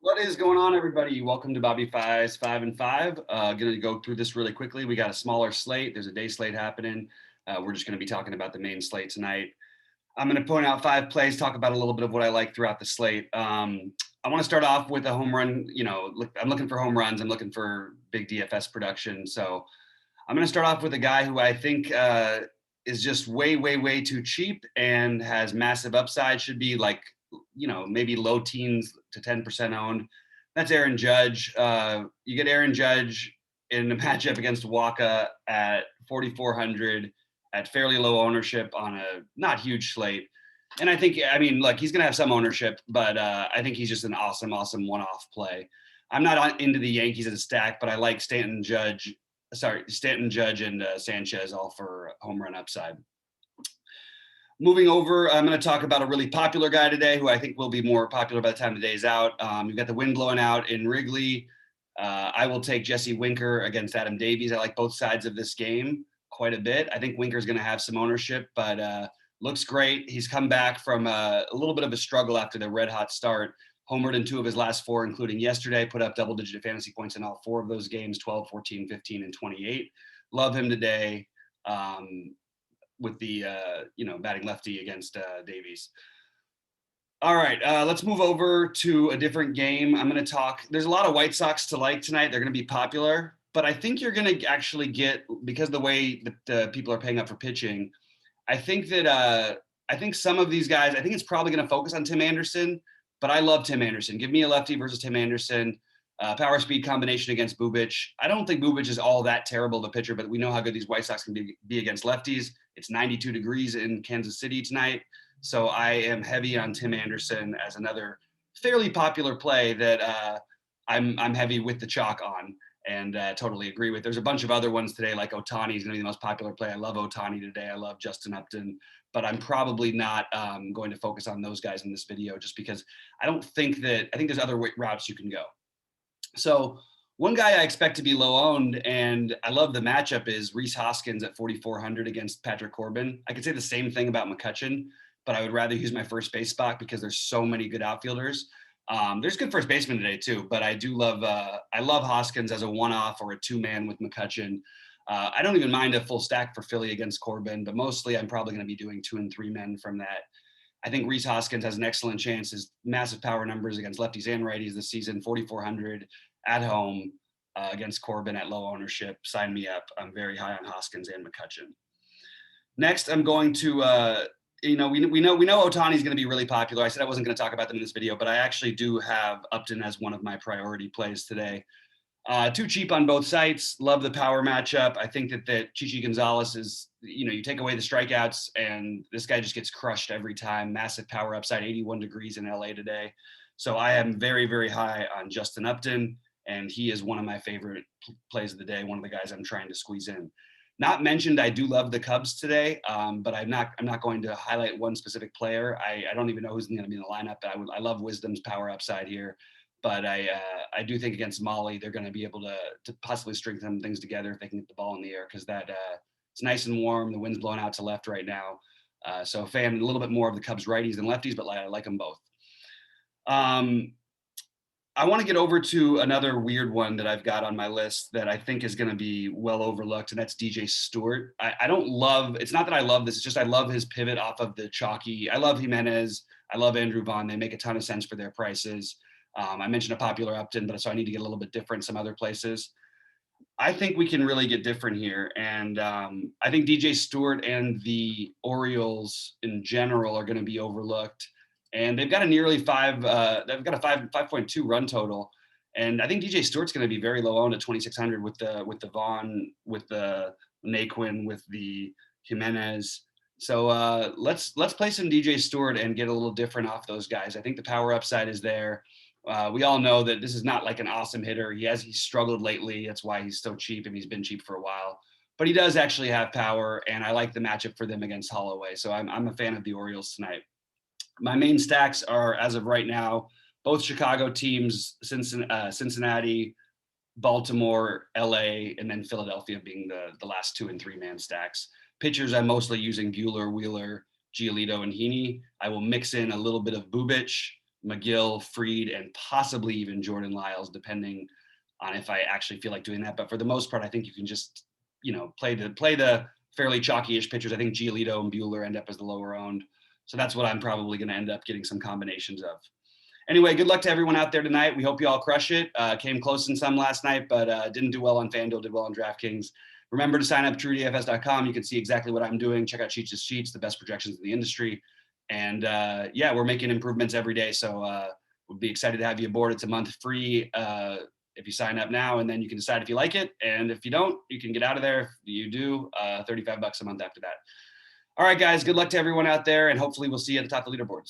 What is going on, everybody? Welcome to BobbyFi's 5 and 5. Going to go through this really quickly. We got a smaller slate. There's a day slate happening. We're just going to be talking about the main slate tonight. I'm going to point out 5 plays, talk about a little bit of what I like throughout the slate. I want to start off with a home run. I'm looking for home runs. I'm looking for big DFS production. So I'm going to start off with a guy who I think is just way, way, way too cheap and has massive upside. Should be like, maybe low teens to 10% owned. That's Aaron Judge. You get Aaron Judge in a matchup against Waka at 4,400 at fairly low ownership on a not huge slate. And look, he's going to have some ownership, but I think he's just an awesome, awesome one-off play. I'm not into the Yankees as a stack, but I like Stanton Judge and Sanchez all for home run upside. Moving over, I'm going to talk about a really popular guy today who I think will be more popular by the time the day is out. You've got the wind blowing out in Wrigley. I will take Jesse Winker against Adam Davies. I like both sides of this game quite a bit. I think Winker's going to have some ownership, but looks great. He's come back from a little bit of a struggle after the red hot start. Homered in 2 of his last 4, including yesterday, put up double-digit fantasy points in all 4 of those games, 12, 14, 15, and 28. Love him today. With the batting lefty against Davies. All right, let's move over to a different game. I'm going to talk. There's a lot of White Sox to like tonight. They're going to be popular, but I think you're going to actually get, because of the way that people are paying up for pitching, I think some of these guys, I think it's probably going to focus on Tim Anderson, but I love Tim Anderson. Give me a lefty versus Tim Anderson. Power speed combination against Bubic. I don't think Bubic is all that terrible of a pitcher, but we know how good these White Sox can be against lefties. It's 92 degrees in Kansas City tonight. So I am heavy on Tim Anderson as another fairly popular play that I'm heavy with the chalk on and totally agree with. There's a bunch of other ones today, like Ohtani is going to be the most popular play. I love Ohtani today. I love Justin Upton, but I'm probably not going to focus on those guys in this video just because I think there's other routes you can go. So one guy I expect to be low owned, and I love the matchup, is Rhys Hoskins at 4,400 against Patrick Corbin. I could say the same thing about McCutchen, but I would rather use my first base spot because there's so many good outfielders. There's good first baseman today too, but I love Hoskins as a one-off or a 2-man with McCutchen. I don't even mind a full stack for Philly against Corbin, but mostly I'm probably going to be doing 2 and 3 men from that. I think Rhys Hoskins has an excellent chance. His massive power numbers against lefties and righties this season, 4,400 at home against Corbin at low ownership. Sign me up. I'm very high on Hoskins and McCutchen. Next, I'm going to, we know Ohtani's going to be really popular. I said I wasn't going to talk about them in this video, but I actually do have Upton as one of my priority plays today. Too cheap on both sites. Love the power matchup. I think that Chichi Gonzalez is, you take away the strikeouts and this guy just gets crushed every time. Massive power upside, 81 degrees in LA today. So I am very, very high on Justin Upton, and he is one of my favorite plays of the day. One of the guys I'm trying to squeeze in. Not mentioned, I do love the Cubs today, but I'm not going to highlight one specific player. I don't even know who's going to be in the lineup. I love Wisdom's power upside here. But I do think against Molly, they're going to be able to possibly string some things together if they can get the ball in the air, because it's nice and warm. The wind's blowing out to left right now. So a fan a little bit more of the Cubs righties than lefties, but I like them both. I want to get over to another weird one that I've got on my list that I think is going to be well overlooked, and that's DJ Stewart. It's not that I love this, it's just I love his pivot off of the chalky. I love Jimenez. I love Andrew Vaughn. They make a ton of sense for their prices. I mentioned a popular Upton, but so I need to get a little bit different some other places. I think we can really get different here. And I think DJ Stewart and the Orioles in general are going to be overlooked. And they've got a nearly 5.2 run total. And I think DJ Stewart's going to be very low owned at 2,600 with the Vaughn, with the Naquin, with the Jimenez. So let's play some DJ Stewart and get a little different off those guys. I think the power upside is there. We all know that this is not like an awesome hitter. He's struggled lately. That's why he's so cheap, and he's been cheap for a while. But he does actually have power, and I like the matchup for them against Holloway. So I'm a fan of the Orioles tonight. My main stacks are, as of right now, both Chicago teams, Cincinnati, Baltimore, LA, and then Philadelphia being the last 2 and 3 man stacks. Pitchers, I'm mostly using Buehler, Wheeler, Giolito, and Heaney. I will mix in a little bit of Bubic, McGill, Freed, and possibly even Jordan Lyles, depending on if I actually feel like doing that. But for the most part, I think you can just, play the fairly chalky-ish pitchers. I think Giolito and Bueller end up as the lower owned. So that's what I'm probably going to end up getting some combinations of. Anyway, good luck to everyone out there tonight. We hope you all crush it. Came close in some last night, but didn't do well on FanDuel, did well on DraftKings. Remember to sign up TrueDFS.com. You can see exactly what I'm doing. Check out Cheats' Sheets, the best projections in the industry. And yeah, we're making improvements every day. So we'll be excited to have you aboard. It's a month free if you sign up now, and then you can decide if you like it. And if you don't, you can get out of there. If you do, $35 a month after that. All right, guys, good luck to everyone out there, and hopefully we'll see you at the top of the leaderboards.